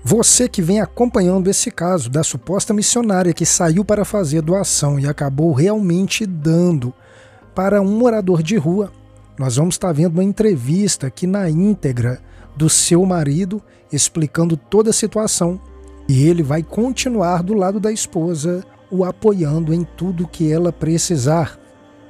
Você que vem acompanhando esse caso da suposta missionária que saiu para fazer doação e acabou realmente dando para um morador de rua, nós vamos estar vendo uma entrevista aqui na íntegra do seu marido explicando toda a situação, e ele vai continuar do lado da esposa, o apoiando em tudo que ela precisar.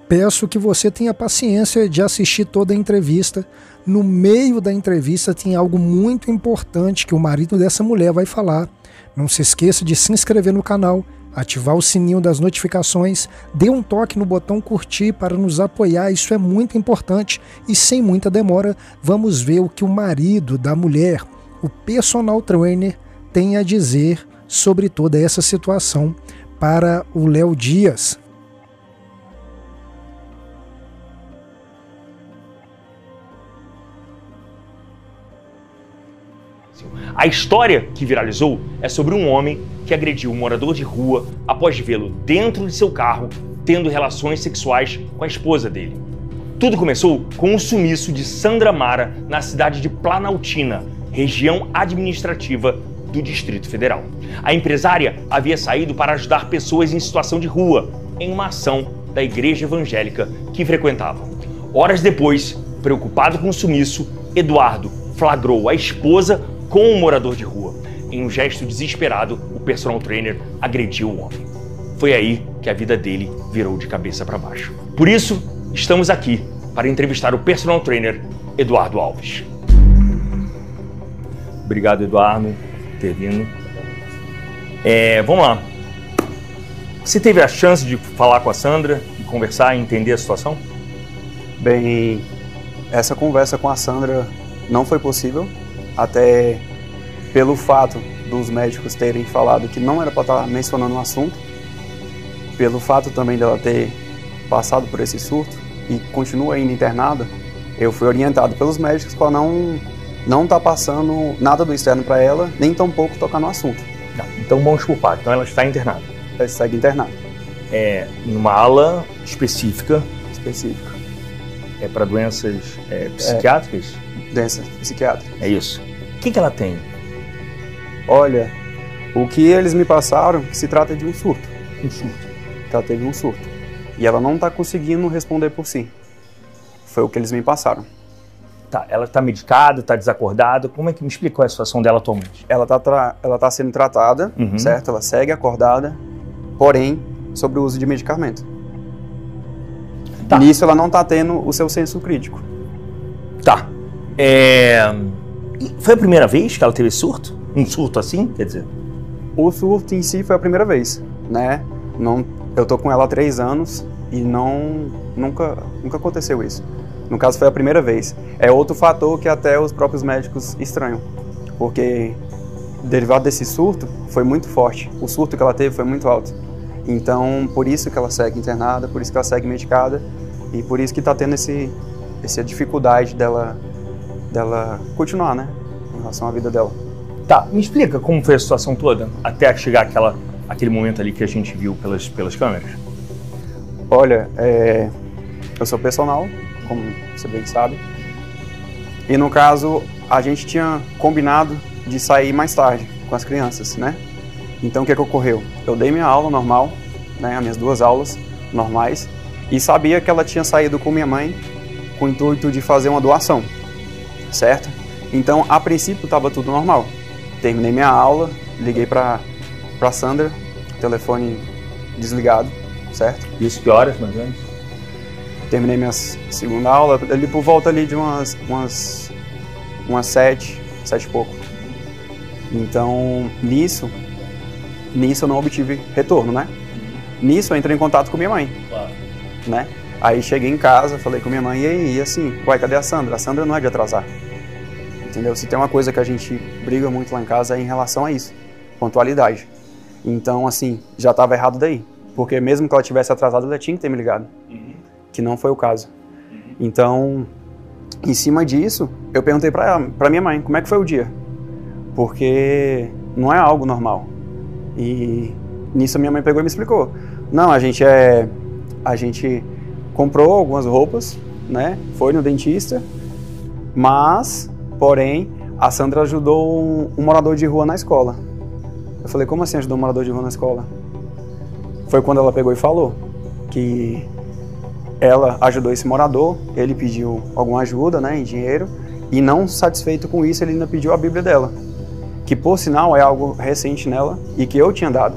Peço que você tenha paciência de assistir toda a entrevista. No meio da entrevista tem algo muito importante que o marido dessa mulher vai falar. Não se esqueça de se inscrever no canal, ativar o sininho das notificações, dê um toque no botão curtir para nos apoiar, isso é muito importante. E sem muita demora, vamos ver o que o marido da mulher, o personal trainer, tem a dizer sobre toda essa situação para o Léo Dias. A história que viralizou é sobre um homem que agrediu um morador de rua após vê-lo dentro de seu carro tendo relações sexuais com a esposa dele. Tudo começou com o sumiço de Sandra Mara na cidade de Planaltina, região administrativa do Distrito Federal. A empresária havia saído para ajudar pessoas em situação de rua em uma ação da igreja evangélica que frequentava. Horas depois, preocupado com o sumiço, Eduardo flagrou a esposa com um morador de rua. Em um gesto desesperado, o personal trainer agrediu o homem. Foi aí que a vida dele virou de cabeça para baixo. Por isso, estamos aqui para entrevistar o personal trainer Eduardo Alves. Obrigado, Eduardo, por ter vindo. Vamos lá. Você teve a chance de falar com a Sandra e conversar e entender a situação? Bem, essa conversa com a Sandra não foi possível, até pelo fato dos médicos terem falado que não era para estar mencionando o assunto, pelo fato também dela ter passado por esse surto e continua ainda internada, eu fui orientado pelos médicos para não estar passando nada do externo para ela, nem tampouco tocar no assunto. Tá, então vamos por parte. Então ela está internada. Ela segue internada. Numa ala específica. Específica. É para doenças psiquiátricas? Doenças psiquiátricas. É isso. O que ela tem? Olha, o que eles me passaram que se trata de um surto. Um surto. Ela teve um surto. E ela não está conseguindo responder por si. Foi o que eles me passaram. Tá, ela está medicada, está desacordada. Como é que me explicou a situação dela atualmente? Ela tá sendo tratada, certo? Ela segue acordada, porém, sobre o uso de medicamento. Tá. Nisso ela não está tendo o seu senso crítico. Tá. Foi a primeira vez que ela teve surto? Um surto assim, quer dizer? O surto em si foi a primeira vez, né? Eu tô com ela há 3 anos e nunca aconteceu isso. No caso foi a primeira vez. É outro fator que até os próprios médicos estranham, porque derivado desse surto foi muito forte. O surto que ela teve foi muito alto. Então, por isso que ela segue internada, por isso que ela segue medicada e por isso que tá tendo essa dificuldade dela continuar, né? Em relação à vida dela. Tá, me explica como foi a situação toda até chegar aquele momento ali que a gente viu pelas câmeras. Olha, eu sou personal, como você bem sabe, e no caso a gente tinha combinado de sair mais tarde com as crianças, né? Então o que ocorreu? Eu dei minha aula normal, né, as minhas 2 aulas normais, e sabia que ela tinha saído com minha mãe com o intuito de fazer uma doação, certo? Então a princípio estava tudo normal. Terminei minha aula, liguei para Sandra, telefone desligado, certo? Isso que horas, mais ou menos? Terminei minha segunda aula, ali por volta ali de umas 7 e pouco. Então, nisso eu não obtive retorno, né? Nisso eu entrei em contato com minha mãe, claro, né? Aí cheguei em casa, falei com minha mãe, e assim, uai, cadê a Sandra? A Sandra não é de atrasar, entendeu? Se tem uma coisa que a gente briga muito lá em casa é em relação a isso, pontualidade. Então, assim, já estava errado daí, porque mesmo que ela tivesse atrasado, ela tinha que ter me ligado. Que não foi o caso. Então, em cima disso, eu perguntei pra minha mãe, como é que foi o dia? Porque não é algo normal. E nisso a minha mãe pegou e me explicou. Não, a gente comprou algumas roupas, né? Foi no dentista, mas, porém, a Sandra ajudou um morador de rua na escola. Eu falei, como assim ajudou um morador de rua na escola? Foi quando ela pegou e falou que ela ajudou esse morador, ele pediu alguma ajuda, né, em dinheiro, e não satisfeito com isso, ele ainda pediu a Bíblia dela, que por sinal é algo recente nela e que eu tinha dado.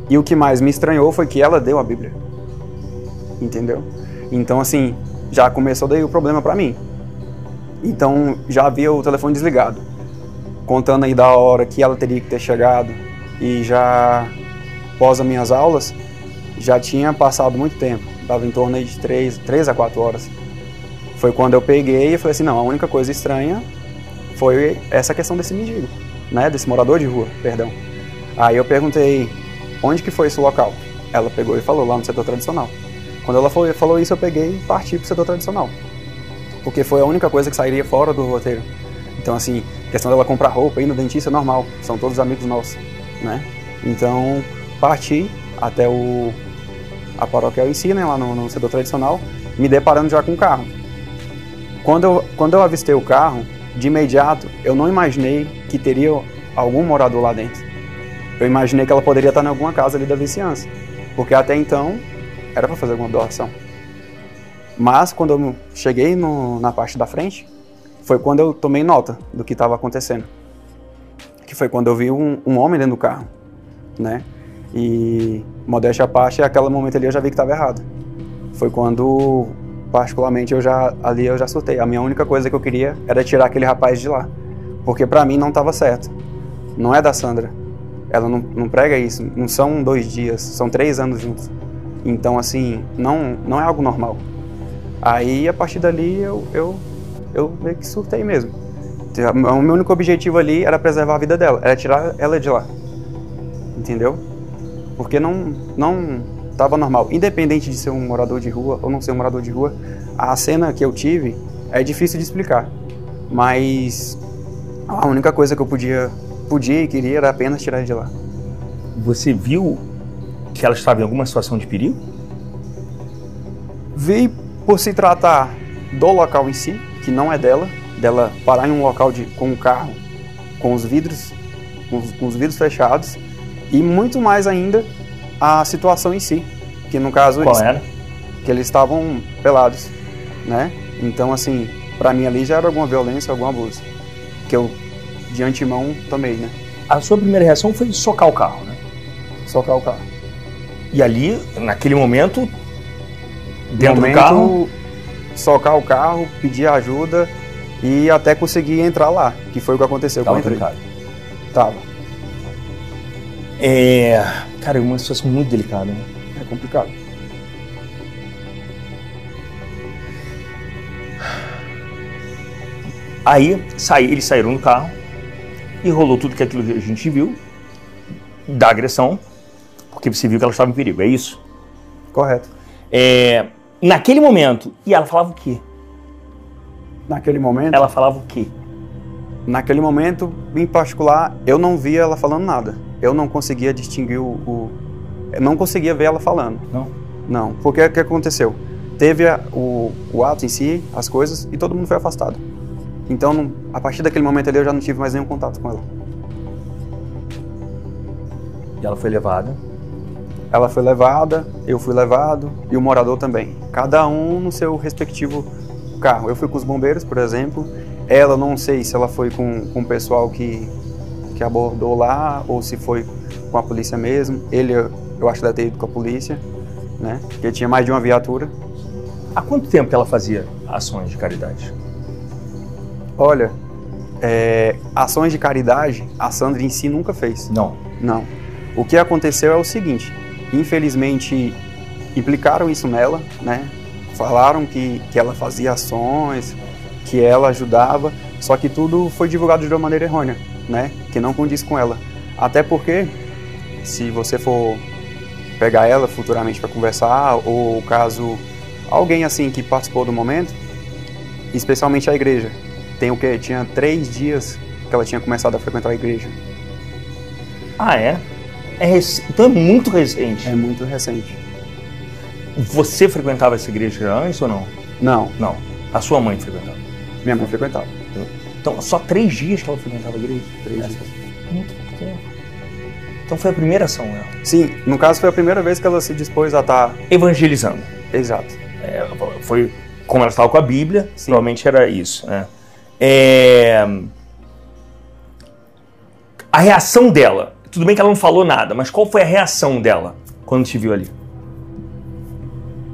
E o que mais me estranhou foi que ela deu a Bíblia, entendeu? Então assim, já começou daí o problema pra mim. Então já havia o telefone desligado, contando aí da hora que ela teria que ter chegado, e já após as minhas aulas, já tinha passado muito tempo, dava em torno aí de 3 a 4 horas. Foi quando eu peguei e falei assim, não, a única coisa estranha foi essa questão desse mendigo, né, desse morador de rua, perdão. Aí eu perguntei, onde que foi esse local? Ela pegou e falou, lá no setor tradicional. Quando ela falou isso, eu peguei e parti pro setor tradicional, porque foi a única coisa que sairia fora do roteiro. Então assim, questão dela comprar roupa, ir no dentista é normal, são todos amigos nossos, né? Então parti até a paróquia em si, né, lá no setor tradicional, me deparando já com o carro. Quando eu avistei o carro, de imediato, eu não imaginei que teria algum morador lá dentro. Eu imaginei que ela poderia estar em alguma casa ali da vizinhança, porque até então era para fazer alguma doação. Mas quando eu cheguei na parte da frente, foi quando eu tomei nota do que estava acontecendo. Que foi quando eu vi um homem dentro do carro, né? E, modéstia à parte, aquele momento ali eu já vi que estava errado. Foi quando, particularmente, eu já surtei. A minha única coisa que eu queria era tirar aquele rapaz de lá. Porque pra mim não estava certo. Não é da Sandra. Ela não prega isso. Não são 2 dias, são 3 anos juntos. Então, assim, não é algo normal. Aí, a partir dali, eu meio que surtei mesmo. O meu único objetivo ali era preservar a vida dela, era tirar ela de lá. Entendeu? Porque não estava normal. Independente de ser um morador de rua ou não ser um morador de rua, a cena que eu tive é difícil de explicar. Mas a única coisa que eu podia e queria era apenas tirar de lá. Você viu que ela estava em alguma situação de perigo? Vi por se tratar do local em si, que não é dela parar em um local com um carro, com os vidros fechados, e muito mais ainda a situação em si, que no caso qual era? Que eles estavam pelados, né? Então assim, pra mim ali já era alguma violência, algum abuso, que eu de antemão tomei, né? A sua primeira reação foi socar o carro, né? Socar o carro. E ali, naquele momento, dentro do carro, socar o carro, pedir ajuda e até conseguir entrar lá, que foi o que aconteceu. Tava trancado. Tava. Cara, é uma situação muito delicada, né? É complicado. Aí, eles saíram do carro e rolou tudo aquilo que a gente viu da agressão, porque você viu que ela estava em perigo, é isso? Correto. Naquele momento, e ela falava o quê? Naquele momento? Ela falava o quê? Naquele momento, em particular, eu não via ela falando nada. Eu não conseguia distinguir eu não conseguia ver ela falando. Não? Não, porque o que aconteceu? Teve o ato em si, as coisas, e todo mundo foi afastado. Então, a partir daquele momento ali, eu já não tive mais nenhum contato com ela. E ela foi levada? Ela foi levada, eu fui levado, e o morador também. Cada um no seu respectivo carro. Eu fui com os bombeiros, por exemplo. Ela, não sei se ela foi com o pessoal que abordou lá, ou se foi com a polícia mesmo. Ele, eu acho que deve ter ido com a polícia, né? Porque tinha mais de uma viatura. Há quanto tempo que ela fazia ações de caridade? Olha, ações de caridade, a Sandra em si nunca fez. Não? Não. O que aconteceu é o seguinte, infelizmente, implicaram isso nela, né? Falaram que ela fazia ações, que ela ajudava, só que tudo foi divulgado de uma maneira errônea, né? Que não condiz com ela. Até porque, se você for pegar ela futuramente para conversar, ou caso alguém assim que participou do momento, especialmente a igreja, tem o quê? Tinha 3 dias que ela tinha começado a frequentar a igreja. Ah, é? Então é muito recente. É muito recente. Você frequentava essa igreja antes ou não? Não. Não. A sua mãe frequentava? Minha mãe frequentava. Então, só 3 dias que ela frequentava a igreja? 3 dias. Muito tempo. Então foi a primeira ação, né? Sim, no caso foi a primeira vez que ela se dispôs a estar... Evangelizando. Exato. Foi como ela estava com a Bíblia, Sim. provavelmente era isso, né? A reação dela, tudo bem que ela não falou nada, mas qual foi a reação dela quando te viu ali?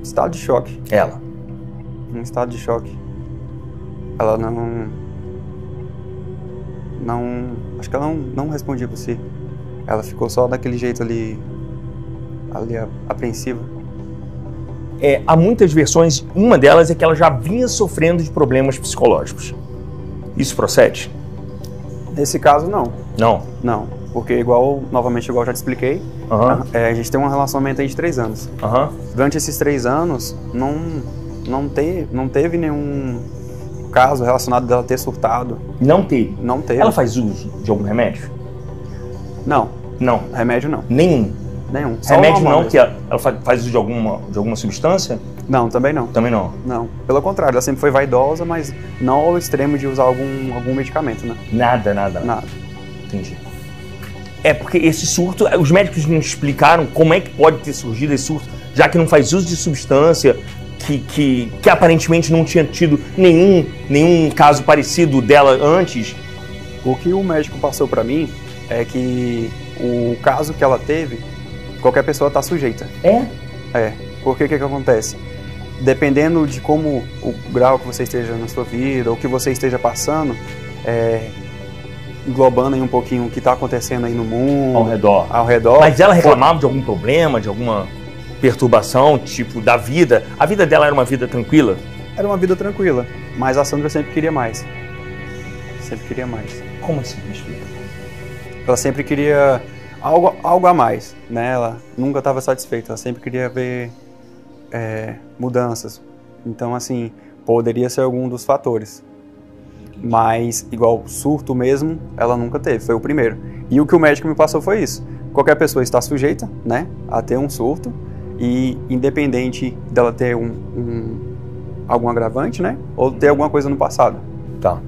Estado de choque. Ela. Um estado de choque. Ela acho que ela não respondia por si. Ela ficou só daquele jeito ali apreensiva. Há muitas versões, uma delas é que ela já vinha sofrendo de problemas psicológicos. Isso procede? Nesse caso, não. Não? Não, porque novamente, igual eu já te expliquei, a gente tem um relacionamento aí de 3 anos. Durante esses 3 anos, não teve nenhum caso relacionado dela ter surtado. Não teve? Não teve. Ela faz uso de algum remédio? Não. Não? Remédio não. Nenhum? Nenhum. Só Remédio não, mesmo. que ela faz uso de alguma substância? Não, também não. Também não? Não. Pelo contrário, ela sempre foi vaidosa, mas não ao extremo de usar algum medicamento, né? Nada. Entendi. Porque esse surto, os médicos não explicaram como é que pode ter surgido esse surto, já que não faz uso de substância, que aparentemente não tinha tido nenhum caso parecido dela antes. O que o médico passou pra mim é que o caso que ela teve, qualquer pessoa está sujeita. Porque o que acontece? Dependendo de como o grau que você esteja na sua vida, ou que você esteja passando, englobando aí um pouquinho o que está acontecendo aí no mundo, ao redor. Mas ela reclamava de algum problema, de alguma perturbação, tipo, da vida? A vida dela era uma vida tranquila? Era uma vida tranquila, mas a Sandra sempre queria mais. Sempre queria mais. Como assim, me explica? Ela sempre queria algo a mais, né? Ela nunca estava satisfeita, ela sempre queria ver mudanças. Então, assim, poderia ser algum dos fatores. Mas, igual surto mesmo, ela nunca teve, foi o primeiro. E o que o médico me passou foi isso. Qualquer pessoa está sujeita, né, a ter um surto, e independente dela ter algum agravante, né, ou ter alguma coisa no passado. Tá.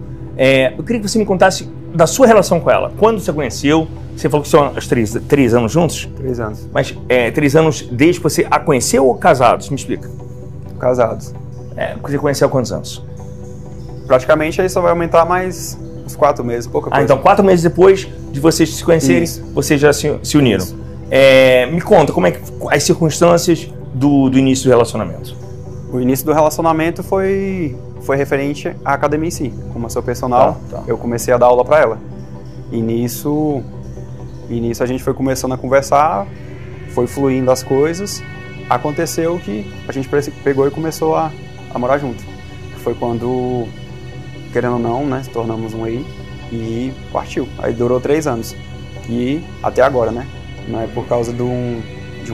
Eu queria que você me contasse da sua relação com ela. Quando você conheceu? Você falou que são os 3 anos juntos? 3 anos. Mas 3 anos desde que você a conheceu ou casados? Me explica. Casados. Você conheceu há quantos anos? Praticamente aí só vai aumentar mais uns 4 meses, pouca coisa. Então 4 meses depois de vocês se conhecerem, vocês já se uniram. Me conta, como é que as circunstâncias do início do relacionamento? O início do relacionamento foi referente à academia em si. Como eu sou personal, eu comecei a dar aula para ela. E nisso a gente foi começando a conversar, foi fluindo as coisas. Aconteceu que a gente pegou e começou a morar junto. Foi quando, querendo ou não, né, se tornamos um aí e partiu. Aí durou 3 anos. E até agora, né? Não é por causa de um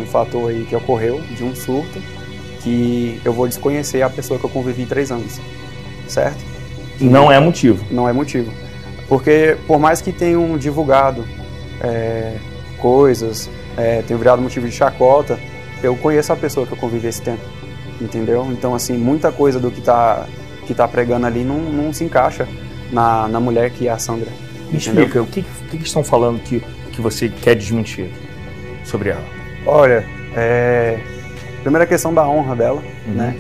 fator aí que ocorreu, de um surto, que eu vou desconhecer a pessoa que eu convivi 3 anos. Certo? Não é motivo. Não é motivo. Porque por mais que tenham divulgado coisas, tenham virado motivo de chacota, eu conheço a pessoa que eu convivi esse tempo. Entendeu? Então, assim, muita coisa do que tá pregando ali não se encaixa na mulher que é a Sandra. Me explica, o que estão falando que você quer desmentir sobre ela? Olha, primeira questão da honra dela, né?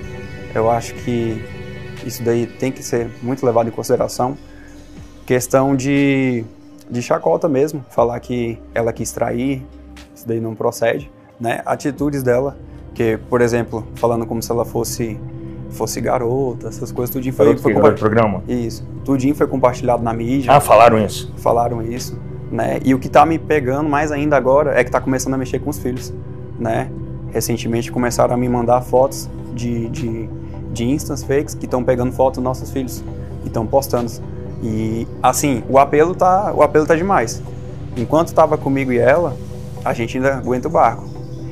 Eu acho que isso daí tem que ser muito levado em consideração. Questão de chacota mesmo, falar que ela quis trair, isso daí não procede, né? Atitudes dela, que, por exemplo, falando como se ela fosse garota, essas coisas, tudinho foi compartilhado. Programa? Isso, tudinho foi compartilhado na mídia. Falaram isso? Falaram isso, né? E o que tá me pegando mais ainda agora é que tá começando a mexer com os filhos, né? Recentemente começaram a me mandar fotos de instas fakes que estão pegando fotos dos nossos filhos e estão postando. E, assim, o apelo tá demais. Enquanto tava comigo e ela, a gente ainda aguenta o barco.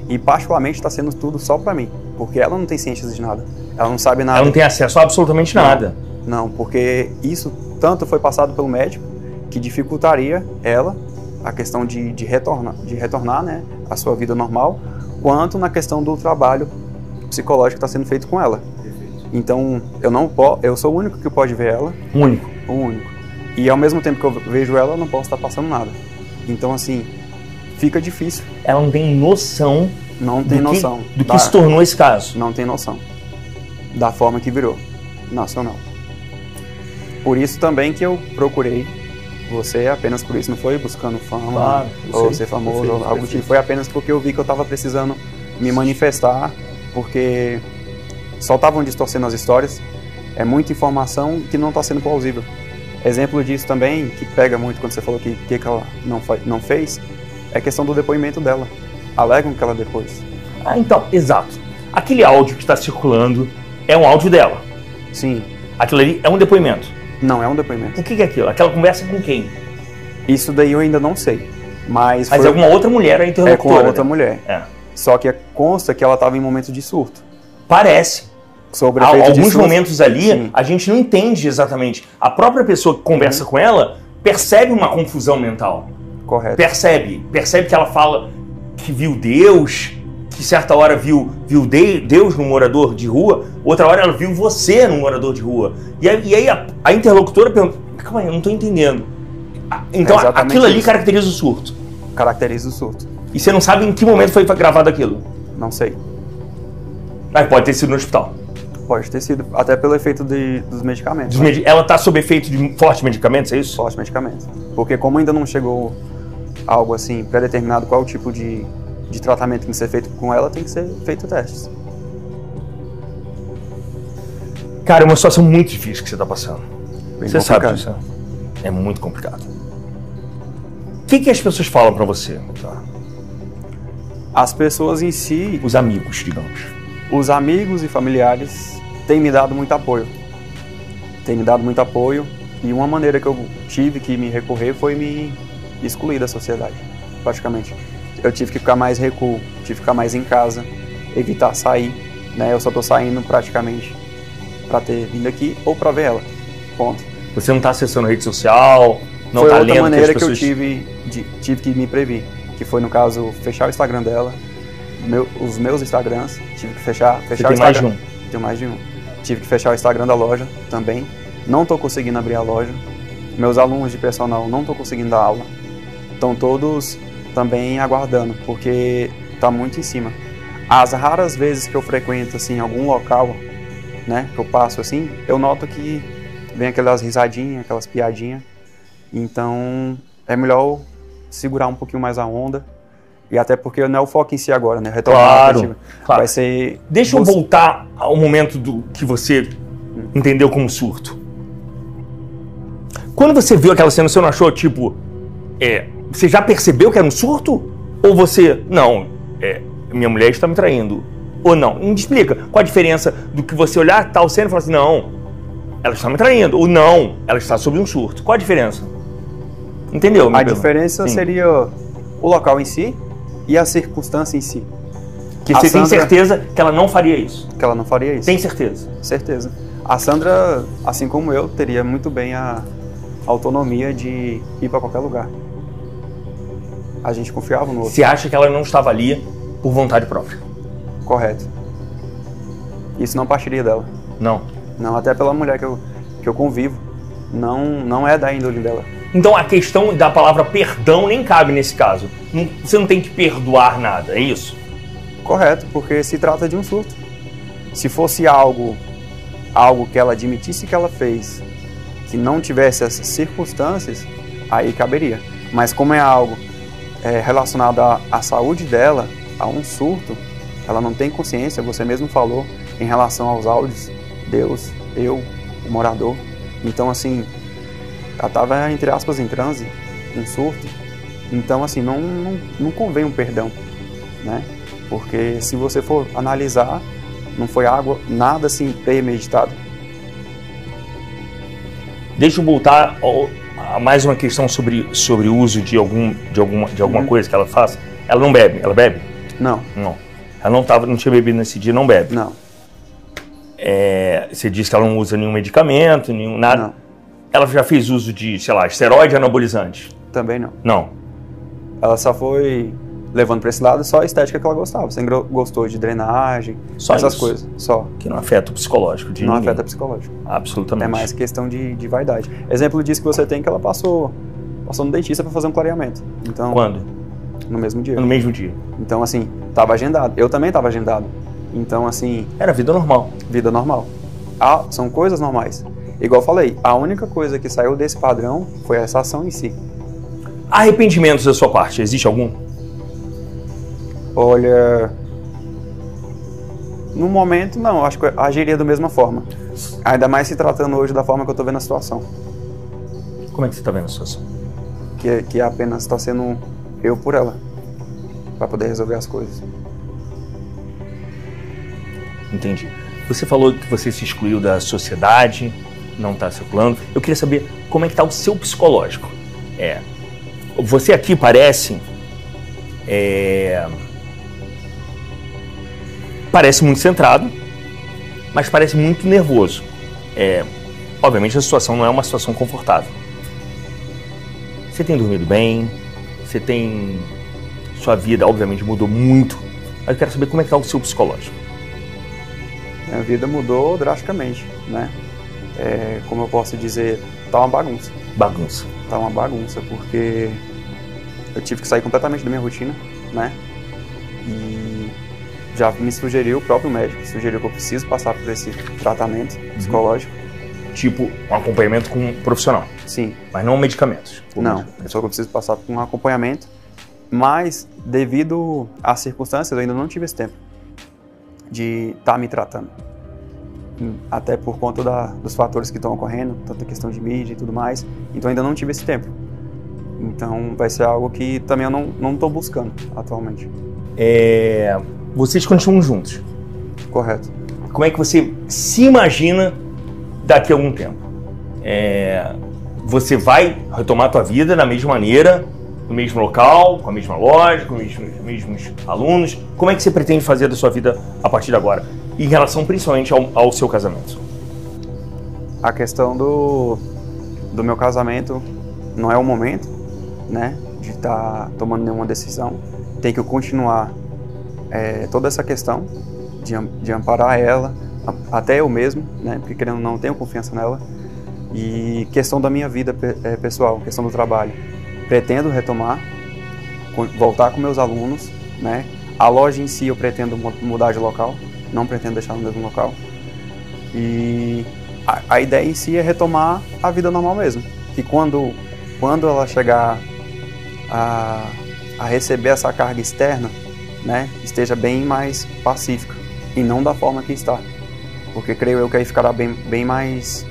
E particularmente está sendo tudo só para mim, porque ela não tem ciência de nada. Ela não sabe nada. Ela não tem acesso a absolutamente nada. Não, porque isso tanto foi passado pelo médico que dificultaria ela a questão de retornar, né, à sua vida normal, quanto na questão do trabalho psicológico que está sendo feito com ela. Então, eu sou o único que pode ver ela. Único. O único. E ao mesmo tempo que eu vejo ela, eu não posso estar passando nada. Então, assim, fica difícil. Ela não tem noção. Não tem noção. Do que se tornou esse caso. Não tem noção. Da forma que virou. Nacional. Por isso também que eu procurei você, apenas por isso. Não foi buscando fama, claro, ou ser famoso, perfeito, ou algo tipo. Foi apenas porque eu vi que eu estava precisando me manifestar, porque só estavam distorcendo as histórias. É muita informação que não está sendo plausível. Exemplo disso também, que pega muito quando você falou que ela não fez, é a questão do depoimento dela. Alegam que ela depois. Ah, então, exato. Aquele áudio que está circulando é um áudio dela. Sim. Aquilo ali é um depoimento. Não é um depoimento. O que é aquilo? Aquela conversa com quem? Isso daí eu ainda não sei. Mas é alguma outra mulher a interlocutora. É com a outra mulher. É. Só que consta que ela estava em momentos de surto. Parece. Sobre alguns momentos ali, sim, a gente não entende exatamente. A própria pessoa que conversa com ela percebe uma confusão mental. Correto. Percebe que ela fala que viu Deus, que certa hora viu Deus no morador de rua, outra hora ela viu você no morador de rua. E aí a interlocutora pergunta, calma aí, eu não estou entendendo. Então aquilo ali caracteriza o surto. Caracteriza o surto. E você não sabe em que momento foi gravado aquilo? Não sei. Mas pode ter sido no hospital. Pode ter sido, até pelo efeito dos medicamentos. Ela está sob efeito de fortes medicamentos, é isso? Fortes medicamentos. Porque como ainda não chegou algo assim pré-determinado qual o tipo de tratamento que tem que ser feito com ela, tem que ser feito testes. Cara, é uma situação muito difícil que você está passando. Bem você sabe disso. É muito complicado. O que as pessoas falam para você? Tá? As pessoas em si... Os amigos, digamos. Os amigos e familiares têm me dado muito apoio. E uma maneira que eu tive que me recorrer foi me excluir da sociedade, praticamente. Eu tive que ficar mais recuo, tive que ficar mais em casa, evitar sair, né? Eu só tô saindo praticamente para ter vindo aqui ou para ver ela, ponto. Você não tá acessando a rede social, não foi tá outra lendo maneira que as pessoas... tive que me prevenir, que foi no caso fechar o Instagram dela, os meus Instagrams, tive que fechar o Instagram. Mais de um? Tenho mais de um. Tive que fechar o Instagram da loja também. Não tô conseguindo abrir a loja. Meus alunos de personal não tô conseguindo dar aula. Estão todos também aguardando, porque tá muito em cima. As raras vezes que eu frequento assim algum local, né, que eu passo assim, eu noto que vem aquelas risadinhas, aquelas piadinhas. Então é melhor segurar um pouquinho mais a onda. E até porque não é o foco em si agora, né? Retomar claro. Vai ser... Deixa eu voltar ao momento do que você entendeu como surto. Quando você viu aquela cena, você não achou, tipo... você já percebeu que era um surto? Ou você... Não, minha mulher está me traindo. Ou não? Me explica. Qual a diferença do que você olhar tal cena e falar assim, não, ela está me traindo. Ou não, ela está sob um surto. Qual a diferença? Entendeu? A diferença seria o local em si e a circunstância em si. Que você tem certeza que ela não faria isso? Que ela não faria isso. Tem certeza? Certeza. A Sandra, assim como eu, teria muito bem a autonomia de ir para qualquer lugar. A gente confiava no outro. Você acha que ela não estava ali por vontade própria? Correto. Isso não partiria dela. Não? Não, até pela mulher que eu convivo. Não é da índole dela. Então a questão da palavra perdão nem cabe nesse caso. Você não tem que perdoar nada, é isso? Correto, porque se trata de um surto. Se fosse algo que ela admitisse que ela fez, que não tivesse essas circunstâncias, aí caberia. Mas como é algo relacionado à saúde dela, a um surto, ela não tem consciência, você mesmo falou, em relação aos áudios, Deus, eu, o morador. Então, assim, ela estava, entre aspas, em transe, em surto. Então, assim, não convém um perdão, né? Porque se você for analisar, não foi nada assim premeditado. Deixa eu voltar a mais uma questão sobre o uso de alguma coisa que ela faça. Ela não bebe? Ela bebe? Não. Não. Ela não tinha bebido nesse dia, não bebe? Não. Você disse que ela não usa nenhum medicamento, nada? Não. Ela já fez uso de, sei lá, esteroide anabolizante? Também não. Não. Ela só foi levando para esse lado, só a estética que ela gostava. Sempre gostou de drenagem, Só essas isso. coisas. Só. Que não afeta o psicológico de Não ninguém. afeta psicológico. Absolutamente. É mais questão de vaidade. Exemplo disso que você tem que ela passou no dentista para fazer um clareamento. Então, Quando? no mesmo dia. No mesmo dia. Então, assim, tava agendado. Eu também tava agendado. Então, assim, Era vida normal. vida normal. Ah, são coisas normais. Igual eu falei, a única coisa que saiu desse padrão foi essa ação em si. Arrependimentos da sua parte, existe algum? Olha, no momento, não. Acho que eu agiria da mesma forma. Ainda mais se tratando hoje da forma que eu tô vendo a situação. Como é que você está vendo a situação? Que apenas está sendo eu por ela. Para poder resolver as coisas. Entendi. Você falou que você se excluiu da sociedade, não está circulando. Eu queria saber como é que está o seu psicológico. Você aqui parece... Parece muito centrado, mas parece muito nervoso. Obviamente a situação não é uma situação confortável. Você tem dormido bem? Você tem... Sua vida, obviamente, mudou muito. Mas eu quero saber como é que está o seu psicológico. Minha vida mudou drasticamente, né? Como eu posso dizer, tá uma bagunça. Bagunça. Tá uma bagunça, porque eu tive que sair completamente da minha rotina, né? E já me sugeriu, o próprio médico sugeriu que eu preciso passar por esse tratamento psicológico. Tipo, um acompanhamento com um profissional. Sim. Mas não medicamentos. Não, só que eu preciso passar por um acompanhamento, mas devido às circunstâncias eu ainda não tive esse tempo de estar me tratando. Até por conta dos fatores que estão ocorrendo, tanta questão de mídia e tudo mais, então ainda não tive esse tempo. Então vai ser algo que também eu não estou buscando atualmente. Vocês continuam juntos. Correto. Como é que você se imagina daqui a algum tempo? Você vai retomar a tua vida da mesma maneira, no mesmo local, com a mesma loja, com os mesmos alunos? Como é que você pretende fazer da sua vida a partir de agora? Em relação principalmente ao seu casamento. A questão do meu casamento não é o momento, né, de estar tomando nenhuma decisão. Tem que continuar toda essa questão de amparar ela, até eu mesmo, né, porque querendo ou não, tenho confiança nela. E questão da minha vida pessoal, questão do trabalho. Pretendo retomar, voltar com meus alunos, né? A loja em si eu pretendo mudar de local, não pretendo deixar no mesmo local. E a ideia em si é retomar a vida normal mesmo. Que quando ela chegar a receber essa carga externa, né, esteja bem mais pacífica e não da forma que está. Porque creio eu que aí ficará bem mais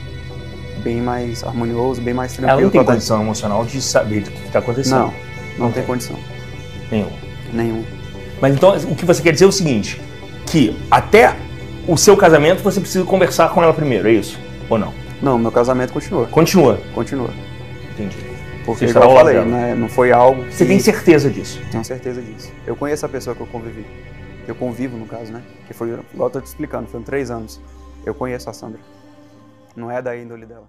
harmonioso, bem mais tranquilo. Ela não tem condição emocional de saber do que está acontecendo. Não tem condição. Nenhum. Mas então o que você quer dizer é o seguinte, que até o seu casamento você precisa conversar com ela primeiro, é isso? Ou não? Não, meu casamento continua. Continua? Continua. Entendi. Porque, igual eu falei, né, não foi algo que... Você tem certeza disso? Tenho certeza disso. Eu conheço a pessoa que eu convivi. Eu convivo, no caso, né? Que foi, igual eu tô te explicando, foram 3 anos. Eu conheço a Sandra. Não é da índole dela.